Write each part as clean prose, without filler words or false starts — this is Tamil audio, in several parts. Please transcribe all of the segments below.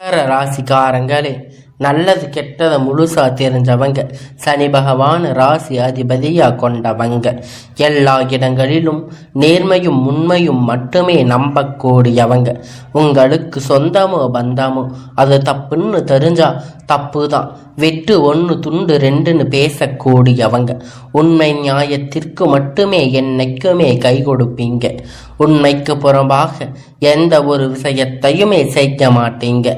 மகர ராசிக்காரங்களே, நல்லது கெட்டதை முழுசா தெரிஞ்சவங்க, சனி பகவான் ராசி அதிபதியா கொண்டவங்க, எல்லா இடங்களிலும் நேர்மையும் உண்மையும் மட்டுமே நம்பக்கூடியவங்க. உங்களுக்கு சொந்தமோ பந்தமோ அது தப்புன்னு தெரிஞ்சா தப்பு தான், வெட்டு ஒன்று துண்டு ரெண்டுன்னு பேசக்கூடியவங்க. உண்மை நியாயத்திற்கு மட்டுமே என்னைக்குமே கை கொடுப்பீங்க. உண்மைக்கு புறம்பாக எந்த ஒரு விஷயத்தையுமே செய்ய மாட்டீங்க.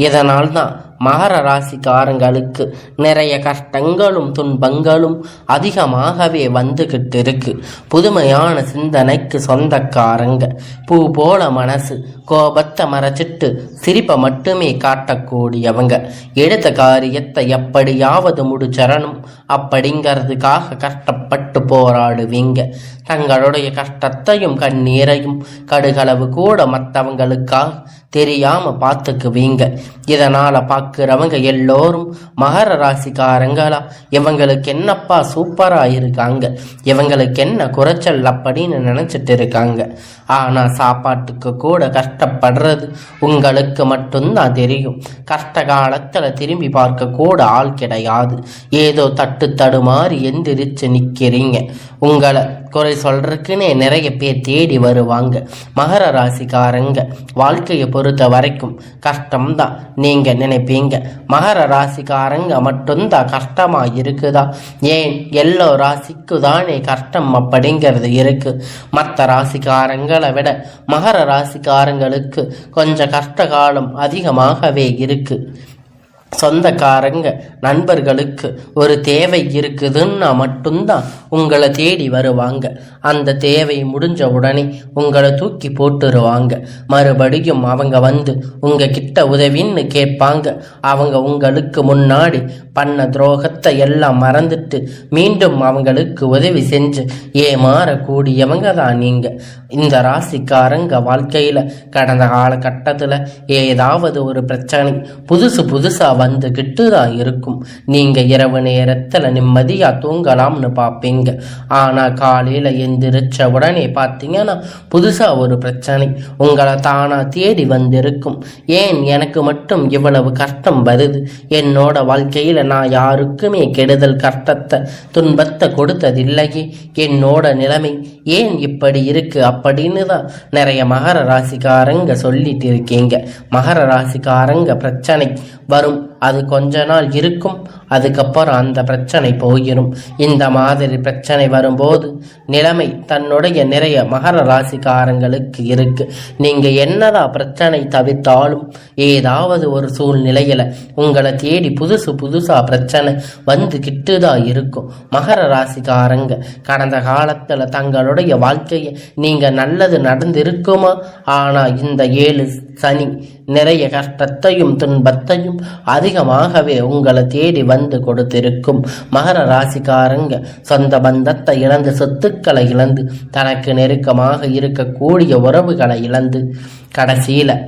இதனால்தான் மகர ராசிக்காரங்களுக்கு நிறைய கஷ்டங்களும் துன்பங்களும் அதிகமாகவே வந்துகிட்டு இருக்கு. புதுமையான சிந்தனைக்கு சொந்தக்காரங்க, பூ போல மனசு, கோபத்தை மறைச்சிட்டு சிரிப்பை மட்டுமே காட்டக்கூடியவங்க. எடுத்த காரியத்தை எப்படியாவது முடிச்சரணும் அப்படிங்கிறதுக்காக கஷ்டப்பட்டு போராடுவீங்க. தங்களுடைய கஷ்டத்தையும் கண்ணீரையும் கடுகளவு கூட மற்றவங்களுக்காக தெரியாம பார்த்துக்குவீங்க. இதனால பார்க்கிறவங்க எல்லோரும் மகர ராசிக்காரங்களா, இவங்களுக்கு என்னப்பா சூப்பரா இருக்காங்க, இவங்களுக்கு என்ன குறைச்சல் அப்படின்னு நினைச்சிட்டு இருக்காங்க. ஆனா சாப்பாட்டுக்கு கூட கஷ்டப்படுறது உங்களுக்கு மட்டும்தான் தெரியும். கஷ்ட காலத்துல திரும்பி பார்க்க கூட ஆள் கிடையாது. ஏதோ தட்டு தடுமாறி எந்திரிச்சு நிக்கிறீங்க. உங்களை குறை சொல்றதுக்குன்னே நிறைய பேர் தேடி வருவாங்க. மகர ராசிக்காரங்க வாழ்க்கையை பொறுத்த வரைக்கும் கஷ்டம்தான் நீங்க நினைப்பீங்க. மகர ராசிக்காரங்க மட்டும்தான் கஷ்டமா இருக்குதா? ஏன் எல்லா ராசிக்கு தானே கஷ்டம் அப்படிங்கிறது இருக்கு. மற்ற ராசிக்காரங்களை விட மகர ராசிக்காரங்களுக்கு கொஞ்சம் கஷ்ட காலம் அதிகமாகவே இருக்கு. சொந்தக்காரங்க நண்பர்களுக்கு ஒரு தேவை இருக்குதுன்னா மட்டும்தான் உங்களை தேடி வருவாங்க. அந்த தேவை முடிஞ்ச உடனே உங்களை தூக்கி போட்டுருவாங்க. மறுபடியும் அவங்க வந்து உங்ககிட்ட உதவின்னு கேட்பாங்க. அவங்க உங்களுக்கு முன்னாடி பண்ண துரோகத்தை எல்லாம் மறந்துட்டு மீண்டும் அவங்களுக்கு உதவி செஞ்சு ஏமாறக்கூடியவங்க தான் நீங்க. இந்த ராசிக்காரங்க வாழ்க்கையில கடந்த காலகட்டத்துல ஏதாவது ஒரு பிரச்சனை புதுசா வந்துகிட்டு தான் இருக்கும். நீங்க இரவு நேரத்துல நிம்மதியா தூங்கலாம்னு பார்ப்பீங்க. ஆனா காலையில எந்திரிச்ச உடனே பார்த்தீங்கன்னா புதுசா ஒரு பிரச்சனை உங்களை தானா தேடி வந்திருக்கும். ஏன் எனக்கு மட்டும் இவ்வளவு கஷ்டம் வருது? என்னோட வாழ்க்கையில நான் யாருக்குமே கெடுதல் கஷ்டத்தை துன்பத்தை கொடுத்ததில்லையே. என்னோட நிலைமை ஏன் இப்படி இருக்கு அப்படின்னு தான் நிறைய மகர ராசிக்காரங்க சொல்லிட்டு இருக்கீங்க. மகர ராசிக்காரங்க பிரச்சனை வரும், அது கொஞ்ச நாள் இருக்கும், அதுக்கப்புறம் அந்த பிரச்சனை போயிடும். இந்த மாதிரி பிரச்சனை வரும்போது நிலைமை தன்னுடைய நிறைய மகர ராசிக்காரங்களுக்கு இருக்கு. நீங்க என்னதான் பிரச்சனை தவிர்த்தாலும் ஏதாவது ஒரு சூழ்நிலையில உங்களை தேடி புதுசா பிரச்சனை வந்துகிட்டு தான் இருக்கும். மகர ராசிக்காரங்க கடந்த காலத்துல தங்களுடைய வாழ்க்கையை நீங்க நல்லது நடந்திருக்குமா? ஆனா இந்த 7 சனி நிறைய கஷ்டத்தையும் துன்பத்தையும் அதிகமாகவே உங்களை தேடி வந்து கொடுத்திருக்கும். மகர ராசிக்காரங்க சொந்த பந்தத்தை இழந்து, சொத்துக்களை இழந்து, தனக்கு நெருக்கமாக இருக்கக்கூடிய உறவுகளை இழந்து, கடைசியில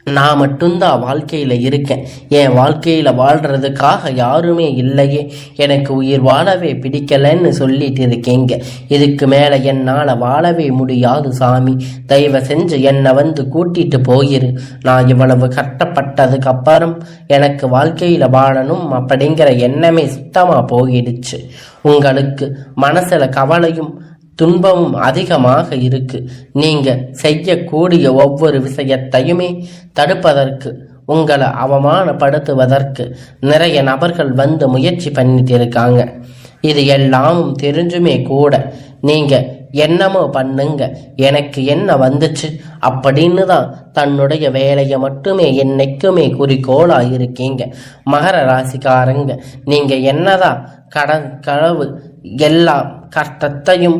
நான் மட்டும்தான் வாழ்க்கையில இருக்கேன், என் வாழ்க்கையில வாழ்றதுக்காக யாருமே இல்லையே, எனக்கு உயிர் வாழவே பிடிக்கலன்னு சொல்லிட்டு இருக்கீங்க. இதுக்கு மேல என்னால வாழவே முடியாது சாமி, தயவு செஞ்சு என்னை வந்து கூட்டிட்டு போயிரு. நான் இவ்வளவு கஷ்டப்பட்டதுக்கு அப்புறம் எனக்கு வாழ்க்கையில வாழணும் அப்படிங்கிற எண்ணமே சுத்தமா போயிடுச்சு. உங்களுக்கு மனசுல கவலையும் துன்பமும் அதிகமாக இருக்கு. நீங்க செய்யக்கூடிய ஒவ்வொரு விஷயத்தையுமே தடுப்பதற்கு, உங்களை அவமானப்படுத்துவதற்கு நிறைய நபர்கள் வந்து முயற்சி பண்ணிட்டு இருக்காங்க. இது எல்லாம் தெரிஞ்சுமே கூட நீங்க என்னமோ பண்ணுங்க, எனக்கு என்ன வந்துச்சு அப்படின்னு தான் தன்னுடைய வேலையை மட்டுமே என்னைக்குமே குறிக்கோளா இருக்கீங்க. மகர ராசிக்காரங்க நீங்க என்னதான் களவு எல்லா கஷ்டத்தையும்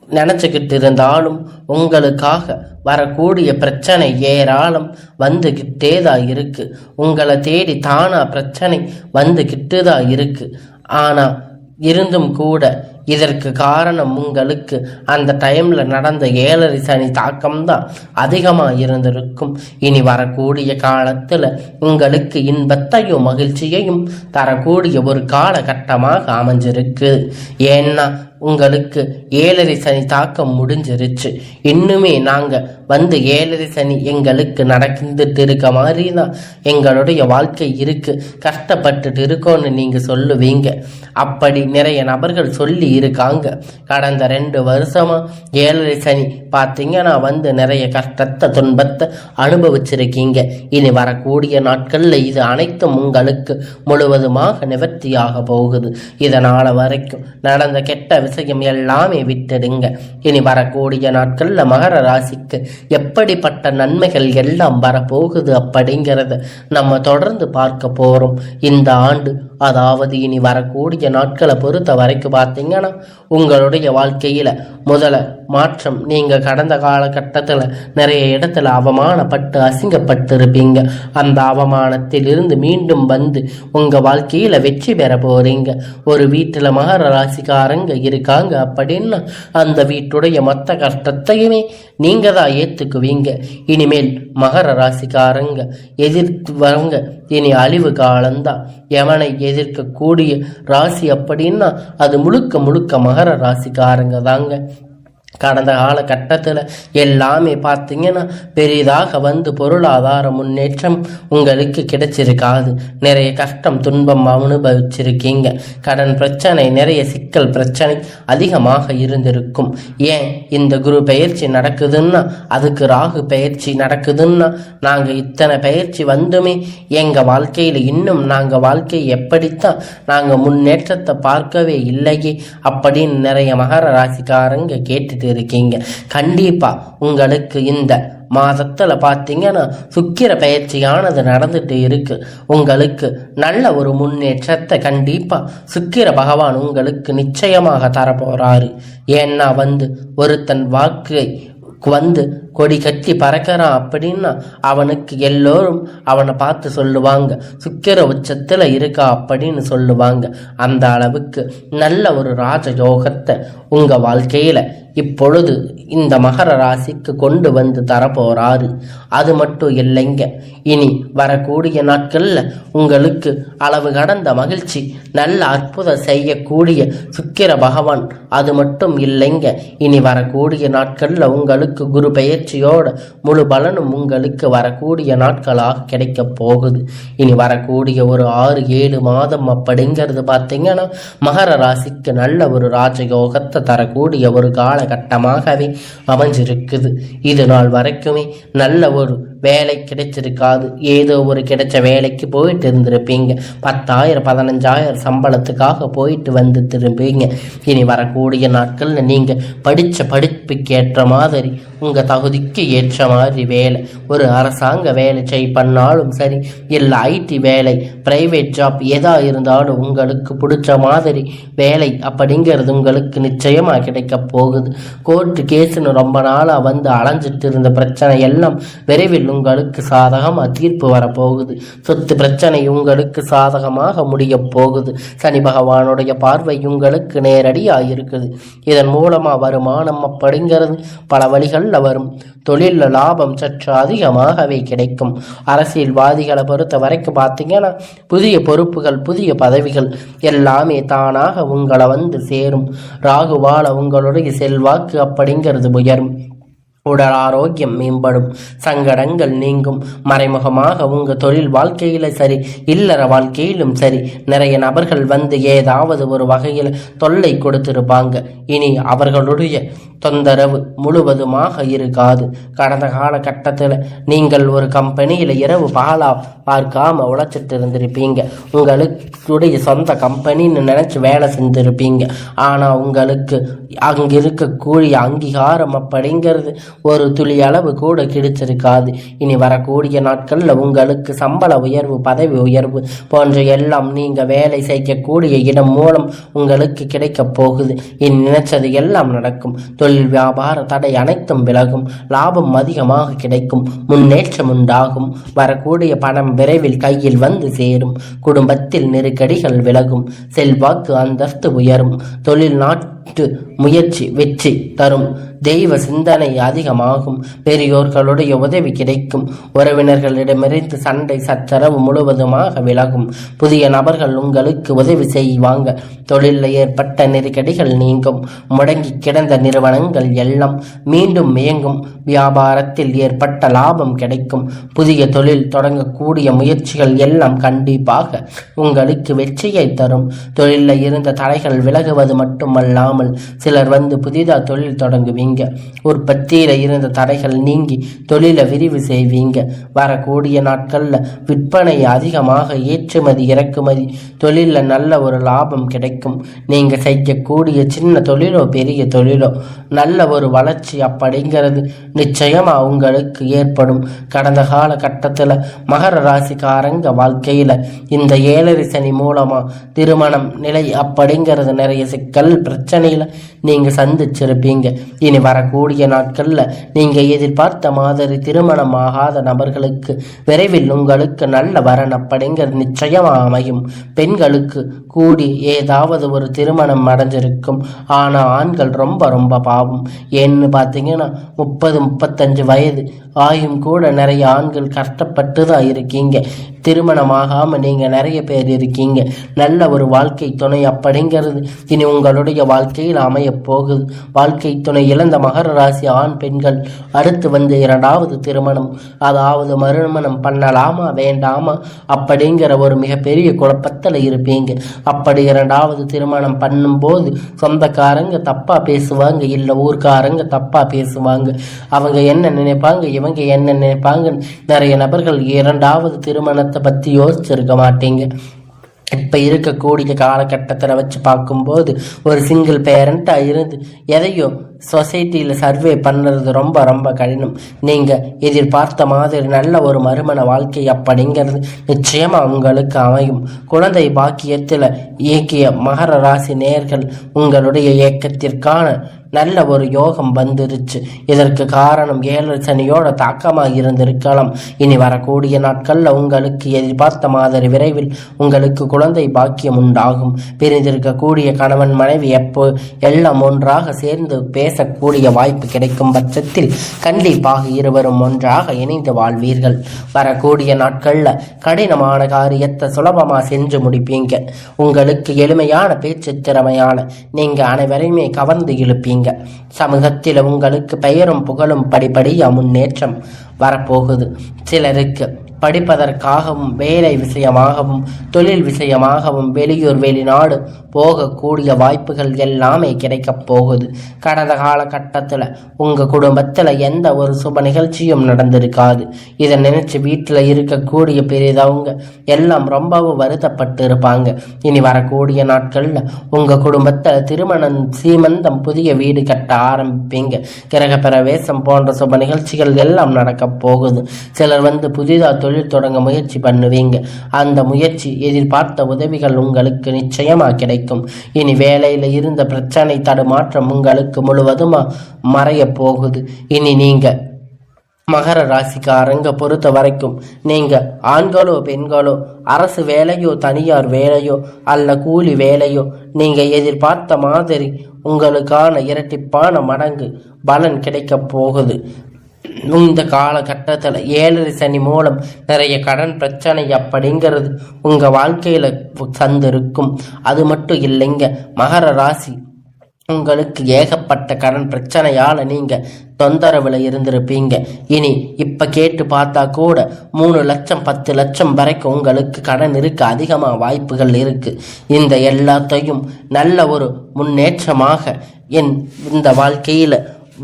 நினைச்சுக்கிட்டு இருந்தாலும் உங்களுக்காக வரக்கூடிய பிரச்சனை ஏராளம் வந்துகிட்டே தான் இருக்கு. உங்களை தேடி தானா பிரச்சனை வந்துகிட்டு தான் இருக்கு. ஆனா இருந்தும் கூட இதற்கு காரணம் உங்களுக்கு அந்த டைம்ல நடந்த 7 சனி தாக்கம்தான் அதிகமா இருந்திருக்கும். இனி வரக்கூடிய காலத்துல உங்களுக்கு இன்பத்தையும் மகிழ்ச்சியையும் தரக்கூடிய ஒரு காலகட்டமாக அமைஞ்சிருக்கு. ஏன்னா உங்களுக்கு 7.5 சனி தாக்கம் முடிஞ்சிருச்சு. இன்னுமே நாங்க வந்து 7.5 சனி எங்களுக்கு நடந்துட்டு இருக்க மாதிரி தான் எங்களுடைய வாழ்க்கை இருக்கு, கஷ்டப்பட்டுட்டு இருக்கோன்னு நீங்க சொல்லுவீங்க. அப்படி நிறைய நபர்கள் சொல்லி இருக்காங்க. கடந்த 2 வருஷமா 7.5 சனி பார்த்தீங்கன்னா வந்து நிறைய கஷ்டத்தை துன்பத்தை அனுபவிச்சிருக்கீங்க. இனி வரக்கூடிய நாட்கள்ல இது அனைத்தும் உங்களுக்கு முழுவதுமாக நிவர்த்தியாக போகுது. இதனால வரைக்கும் நடந்த கெட்ட விஷயம் எல்லாமே விட்டுடுங்க. இனி வரக்கூடிய நாட்கள்ல மகர ராசிக்கு எப்படிப்பட்ட நன்மைகள் எல்லாம் வரப்போகுது அப்படிங்கிறத நம்ம தொடர்ந்து பார்க்க போறோம். இந்த ஆண்டு, அதாவது இனி வரக்கூடிய நாட்களை பொறுத்த வரைக்கும் பார்த்தீங்கன்னா உங்களுடைய வாழ்க்கையில முதல மாற்றம். நீங்க கடந்த காலகட்டத்தில் நிறைய இடத்துல அவமானப்பட்டு அசிங்கப்பட்டு இருப்பீங்க. அந்த அவமானத்தில் இருந்து மீண்டும் வந்து உங்க வாழ்க்கையில வெற்றி பெற போறீங்க. ஒரு வீட்டுல மகர ராசிக்காரங்க இருக்காங்க அப்படின்னா அந்த வீட்டுடைய மொத்த கஷ்டத்தையுமே நீங்க தான் ஏத்துக்குவீங்க. இனிமேல் மகர ராசிக்காரங்க எதிர்த்து வரங்க இனி அழிவு காலம்தான். எவனை எதிர்க்கக்கூடிய ராசி அப்படின்னா அது முழுக்க முழுக்க மகர ராசிக்காரங்க தாங்க. கடந்த காலகட்டத்தில் எல்லாமே பார்த்தீங்கன்னா பெரிதாக வந்து பொருளாதார முன்னேற்றம் உங்களுக்கு கிடைச்சிருக்காது. நிறைய கஷ்டம் துன்பம் அனுபவிச்சிருக்கீங்க. கடன் பிரச்சனை, நிறைய சிக்கல் பிரச்சனை அதிகமாக இருந்திருக்கும். ஏன் இந்த குரு பயிற்சி நடக்குதுன்னா, அதுக்கு ராகு பயிற்சி நடக்குதுன்னா, நாங்கள் இத்தனை பயிற்சி வந்துமே எங்கள் வாழ்க்கையில் இன்னும் நாங்கள் வாழ்க்கையை எப்படித்தான் நாங்கள் முன்னேற்றத்தை பார்க்கவே இல்லையே அப்படின்னு நிறைய மகர ராசிக்காரங்க கேட்டுட்டு இருக்கீங்க. கண்டிப்பா உங்களுக்கு இந்த மாதத்துல பார்த்தீங்கன்னா சுக்கிர பயிற்சியானது நடந்துட்டு இருக்கு. உங்களுக்கு நல்ல ஒரு முன்னேற்றத்தை கண்டிப்பா சுக்கிர பகவான் உங்களுக்கு நிச்சயமாக தரப்போறாரு. ஏன்னா வந்து ஒருத்தன் வாக்கை வந்து கொடி கட்டி பறக்கிறான் அப்படின்னா அவனுக்கு எல்லோரும் அவனை பார்த்து சொல்லுவாங்க சுக்கிர உச்சத்துல இருக்கா அப்படின்னு சொல்லுவாங்க. அந்த அளவுக்கு நல்ல ஒரு ராஜயோகத்தை உங்க வாழ்க்கையில இப்பொழுது இந்த மகர ராசிக்கு கொண்டு வந்து தரப்போறாரு. அது மட்டும் இல்லைங்க, இனி வரக்கூடிய நாட்கள்ல உங்களுக்கு அளவு கடந்த மகிழ்ச்சி, நல்ல அற்புதம் செய்யக்கூடிய சுக்கிர பகவான். அது மட்டும் இல்லைங்க, இனி வரக்கூடிய நாட்கள்ல உங்களுக்கு குரு பயிற்சியோட முழு பலனும் உங்களுக்கு வரக்கூடிய நாட்களாக கிடைக்க போகுது. இனி வரக்கூடிய ஒரு 6-7 மாதம் அப்படிங்கிறது பார்த்தீங்கன்னா மகர ராசிக்கு நல்ல ஒரு ராஜயோகத்தை தரக்கூடிய ஒரு காலகட்டமாகவே அமைஞ்சிருக்குது. இது நாள் வரைக்குமே நல்ல ஒரு வேலை கிடைச்சிருக்காது. ஏதோ ஒரு கிடைச்ச வேலைக்கு போயிட்டு இருந்திருப்பீங்க. 10,000-15,000 சம்பளத்துக்காக போயிட்டு வந்து திரும்பீங்க. இனி வரக்கூடிய நாட்கள்ல நீங்க படிச்ச படிப்புக்கு ஏற்ற மாதிரி உங்க தகுதிக்கு ஏற்ற மாதிரி வேலை, ஒரு அரசாங்க வேலை பண்ணாலும் சரி, இல்லை ஐடி வேலை, பிரைவேட் ஜாப் எதா இருந்தாலும் உங்களுக்கு பிடிச்ச மாதிரி வேலை அப்படிங்கிறது உங்களுக்கு நிச்சயமா கிடைக்க போகுது. கோர்ட்டு கேஸ்ன்னு ரொம்ப நாளா வந்து அலைஞ்சிட்டு இருந்த பிரச்சனை எல்லாம் விரைவில் உங்களுக்கு சாதகமாக தீர்ப்பு வரப்போகுது. சொத்து பிரச்சனை உங்களுக்கு சாதகமாக முடிய போகுது. சனி பகவானுடைய பார்வை உங்களுக்கு நேரடியாக இருக்குது. இதன் மூலமா வருமானம் அப்படிங்கிறது பல வழிகளில் வரும். தொழில் லாபம் சற்று அதிகமாகவே கிடைக்கும். அரசியல்வாதிகளை பொறுத்த வரைக்கும் பார்த்தீங்கன்னா புதிய பொறுப்புகள், புதிய பதவிகள் எல்லாமே தானாக உங்களை வந்து சேரும். ராகுவால உங்களுடைய செல்வாக்கு அப்படிங்கிறது உயரும். உடல் ஆரோக்கியம் மேம்படும். சங்கடங்கள் நீங்கும். மறைமுகமாக உங்க தொழில் வாழ்க்கையில சரி, இல்லற வாழ்க்கையிலும் சரி, நிறைய நபர்கள் வந்து ஏதாவது ஒரு வகையில் தொல்லை கொடுத்திருப்பாங்க. இனி அவர்களுடைய தொந்தரவு முழுவதுமாக இருக்காது. கடந்த காலகட்டத்தில் நீங்கள் ஒரு கம்பெனியில் இரவு பகலா பார்க்காம உழைச்சிட்டு இருந்திருப்பீங்க. உங்களுடைய சொந்த கம்பெனின்னு நினைச்சு வேலை செஞ்சிருப்பீங்க. ஆனால் உங்களுக்கு அங்கே இருக்கக்கூடிய அங்கீகாரம் அப்படிங்கிறது ஒரு துளி அளவு கூட கிடைச்சிருக்காது. இனி வரக்கூடிய நாட்களில் உங்களுக்கு சம்பள உயர்வு, பதவி உயர்வு போன்ற எல்லாம் நீங்கள் வேலை செய்யக்கூடிய இடம் மூலம் உங்களுக்கு கிடைக்க போகுது. இனி நினைச்சது எல்லாம் நடக்கும். தொழில் வியாபார தடை அனைத்தும் விலகும். லாபம் அதிகமாக கிடைக்கும். முன்னேற்றம் உண்டாகும். வரக்கூடிய பணம் விரைவில் கையில் வந்து சேரும். குடும்பத்தில் நெருக்கடிகள் விலகும். செல்வாக்கு அந்தஸ்து உயரும். தொழில் முயற்சி வெற்றி தரும். தெய்வ சிந்தனை அதிகமாகும். பெரியோர்களுடைய உதவி கிடைக்கும். உறவினர்களிடமிருந்து சண்டை சச்சரவு முழுவதுமாக விலகும். புதிய நபர்கள் உங்களுக்கு உதவி செய்வாங்க. தொழிலில் ஏற்பட்ட நெருக்கடிகள் நீங்கும். முடங்கி கிடந்த நிறுவனங்கள் எல்லாம் மீண்டும் இயங்கும். வியாபாரத்தில் ஏற்பட்ட லாபம் கிடைக்கும். புதிய தொழில் தொடங்கக்கூடிய முயற்சிகள் எல்லாம் கண்டிப்பாக உங்களுக்கு வெற்றியை தரும். தொழிலில் இருந்த தடைகள் விலகுவது மட்டுமல்லாமல் சிலர் வந்து புதிதாக தொழில் தொடங்குவீங்க. உற்பத்தியில இருந்த தடைகள் நீங்கி தொழிலை விரிவு செய்வீங்க. வரக்கூடிய நாட்கள்ல விற்பனை அதிகமாக, ஏற்றுமதி இறக்குமதி தொழில நல்ல ஒரு லாபம் கிடைக்கும். நீங்க செய்யக்கூடிய சின்ன தொழிலோ பெரிய தொழிலோ நல்ல ஒரு வளர்ச்சி அப்படிங்கிறது நிச்சயமா உங்களுக்கு ஏற்படும். கடந்த கால கட்டத்துல மகர ராசிக்காரங்க வாழ்க்கையில இந்த 7 சனி மூலமா திருமணம் நிலை அப்படிங்கிறது நிறைய சிக்கல் பிரச்சனையில நீங்க சந்திச்சிருப்பீங்க. இனி வரக்கூடிய நாட்கள்ல நீங்க எதிர்பார்த்த மாதிரி திருமணம் ஆகாத நபர்களுக்கு விரைவில் உங்களுக்கு நல்ல வரன் அப்படிங்கிறது நிச்சயமா அமையும். பெண்களுக்கு கூடி ஏதாவது ஒரு திருமணம் அடைஞ்சிருக்கும். ஆனா ஆண்கள் ரொம்ப ரொம்ப பாவம். ஏன்னு பார்த்தீங்கன்னா 30-35 வயது ஆயும் கூட நிறைய ஆண்கள் கஷ்டப்பட்டு தான் இருக்கீங்க. திருமணமாகாம நீங்க நிறைய பேர் இருக்கீங்க. நல்ல ஒரு வாழ்க்கை துணை அப்படிங்கிறது இனி உங்களுடைய வாழ்க்கையில் அமைய போகுது. வாழ்க்கை துணை இழந்த மகர ராசி ஆண் பெண்கள் அடுத்து வந்து 2வது திருமணம், அதாவது மறுமணம் பண்ணலாமா வேண்டாமா அப்படிங்கிற ஒரு மிகப்பெரிய குழப்பத்தில் இருப்பீங்க. அப்படி 2வது திருமணம் பண்ணும்போது சொந்தக்காரங்க தப்பா பேசுவாங்க, இல்லை ஊர்க்காரங்க தப்பா பேசுவாங்க. அவங்க என்ன நினைப்பாங்க, இவங்க என்ன நினைப்பாங்க. நிறைய நபர்கள் 2வது திருமணத்தை பத்தி யோசிச்சிருக்க மாட்டீங்க. இப்போ இருக்கக்கூடிய காலகட்டத்தில் வச்சு பார்க்கும்போது ஒரு சிங்கிள் பேரண்ட்டாக இருந்து எதையோ சொசைட்டியில் சர்வே பண்ணுறது ரொம்ப ரொம்ப கடினம். நீங்கள் எதிர்பார்த்த மாதிரி நல்ல ஒரு மறுமண வாழ்க்கை அப்படிங்கிறது நிச்சயமாக உங்களுக்கு அமையும். குழந்தை பாக்கியத்தில் இயக்கிய மகர ராசி நேயர்கள் உங்களுடைய இயக்கத்திற்கான நல்ல ஒரு யோகம் வந்துருச்சு. இதற்கு காரணம் 7 சனியோட தாக்கமாக இருந்திருக்கலாம். இனி வரக்கூடிய நாட்களில் உங்களுக்கு எதிர்பார்த்த மாதிரி விரைவில் உங்களுக்கு குழந்தை பாக்கியம் உண்டாகும். பிரிந்திருக்கக்கூடிய கணவன் மனைவி எப்போ எல்லாம் ஒன்றாக சேர்ந்து பேசக்கூடிய வாய்ப்பு கிடைக்கும் பட்சத்தில் கண்டிப்பாக இருவரும் ஒன்றாக இணைந்து வாழ்வீர்கள். வரக்கூடிய நாட்களில் கடினமான காரியத்தை சுலபமாக செஞ்சு முடிப்பீங்க. உங்களுக்கு எளிமையான பேச்சு திறமையான நீங்கள் அனைவரையுமே கவர்ந்து இழுப்பீங்க. சமூகத்தில் உங்களுக்கு பெயரும் புகழும் படிப்படியா முன்னேற்றம் வரப்போகுது. சிலருக்கு படிப்பதற்காகவும் வேலை விஷயமாகவும் தொழில் விஷயமாகவும் வெளியூர் வெளிநாடு போகக்கூடிய வாய்ப்புகள் எல்லாமே கிடைக்கப் போகுது. கடந்த காலகட்டத்தில் உங்கள் குடும்பத்தில் எந்த ஒரு சுப நிகழ்ச்சியும் நடந்திருக்காது. இதை நினைச்சு வீட்டில் இருக்கக்கூடிய பெரியதவங்க எல்லாம் ரொம்பவும் வருத்தப்பட்டு இருப்பாங்க. இனி வரக்கூடிய நாட்களில் உங்கள் குடும்பத்தில் திருமணம், சீமந்தம், புதிய வீடு கட்ட ஆரம்பிப்பீங்க. கிரக பிரவேசம் போன்ற சுப நிகழ்ச்சிகள் எல்லாம் நடக்கப் போகுது. சிலர் வந்து புதிதாக தொழில் தொடங்க முயற்சி பண்ணுவீங்க. அந்த முயற்சி எதிர்பார்த்த உதவிகள் உங்களுக்கு நிச்சயமா கிடைக்கும். இனி வேலையில இருந்த பிரச்சனை தடுமாற்றம் உங்களுக்கு முழுவதுமா மறைய போகுது. இனி நீங்க மகர ராசிக்காரங்க பொறுத்த வரைக்கும் நீங்க ஆண்களோ பெண்களோ அரசு வேலையோ தனியார் வேலையோ அல்ல கூலி வேலையோ நீங்க எதிர்பார்த்த மாதிரி உங்களுக்கான இரட்டிப்பான மடங்கு பலன் கிடைக்க போகுது. இந்த காலகட்டத்தில் 7 சனி மூலம் நிறைய கடன் பிரச்சனை அப்படிங்கிறது உங்க வாழ்க்கையில சந்திருக்கும். அது மட்டும் இல்லைங்க, மகர ராசி உங்களுக்கு ஏகப்பட்ட கடன் பிரச்சனையால நீங்க தொந்தரவுல இருந்திருப்பீங்க. இனி இப்ப கேட்டு பார்த்தா கூட 3 லட்சம் 10 லட்சம் வரைக்கும் உங்களுக்கு கடன் இருக்க அதிகமாக வாய்ப்புகள் இருக்கு. இந்த எல்லாத்தையும் நல்ல ஒரு முன்னேற்றமாக இந்த வாழ்க்கையில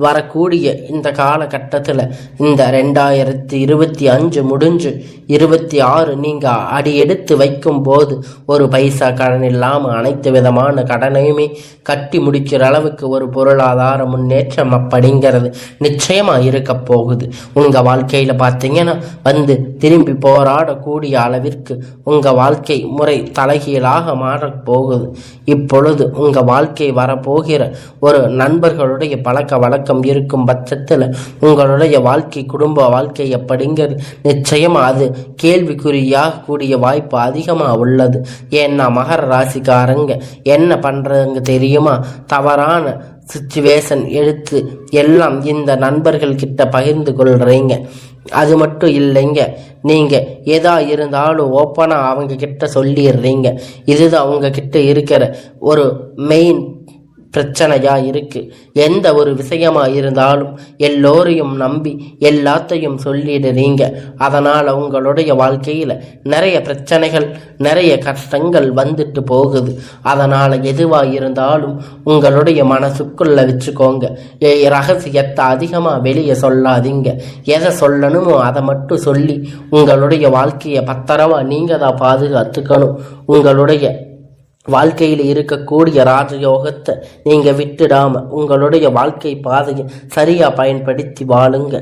வரக்கூடிய இந்த காலகட்டத்தில் இந்த 2025 முடிஞ்சு 26 நீங்கள் அடி எடுத்து வைக்கும் போது ஒரு பைசா கடன் இல்லாமல் அனைத்து விதமான கடனையுமே கட்டி முடிக்கிற அளவுக்கு ஒரு பொருளாதார முன்னேற்றம் அப்படிங்கிறது நிச்சயமாக இருக்க போகுது. உங்கள் வாழ்க்கையில் பார்த்தீங்கன்னா வந்து திரும்பி போராடக்கூடிய அளவிற்கு உங்கள் வாழ்க்கை முறை தலைகீழாக மாறப்போகுது. இப்பொழுது உங்கள் வாழ்க்கை வரப்போகிற ஒரு நண்பர்களுடைய பழக்க பழக்கம் இருக்கும் பட்சத்தில் உங்களுடைய வாழ்க்கை குடும்ப வாழ்க்கை எப்படிங்கிறது நிச்சயமா அது கேள்விக்குறியாக கூடிய வாய்ப்பு அதிகமாக உள்ளது. ஏன்னா மகர ராசிக்காரங்க என்ன பண்றதுங்க தெரியுமா, தவறான சிச்சுவேஷன் எடுத்து எல்லாம் இந்த நண்பர்கள் கிட்ட பகிர்ந்து கொள்றீங்க. அது மட்டும் இல்லைங்க, நீங்க எதா இருந்தாலும் ஓப்பனா அவங்க கிட்ட சொல்லிடுறீங்க. இதுதான் அவங்க கிட்ட இருக்கிற ஒரு மெயின் பிரச்சனையா இருக்கு. எந்த ஒரு விஷயமா இருந்தாலும் எல்லோரையும் நம்பி எல்லாத்தையும் சொல்லிடுறீங்க. அதனால உங்களுடைய வாழ்க்கையில நிறைய பிரச்சனைகள் நிறைய கஷ்டங்கள் வந்துட்டு போகுது. அதனால எதுவா இருந்தாலும் உங்களுடைய மனசுக்குள்ள வச்சுக்கோங்க. ரகசியத்தை அதிகமா வெளியே சொல்லாதீங்க. எதை சொல்லணுமோ அதை மட்டும் சொல்லி உங்களுடைய வாழ்க்கையை பத்திரமா நீங்க தான் பாதுகாத்துக்கணும். உங்களுடைய வாழ்க்கையில் இருக்கக்கூடிய ராஜயோகத்தை நீங்க விட்டுடாம உங்களுடைய வாழ்க்கை பாதையை சரியா பயன்படுத்தி வாழுங்க.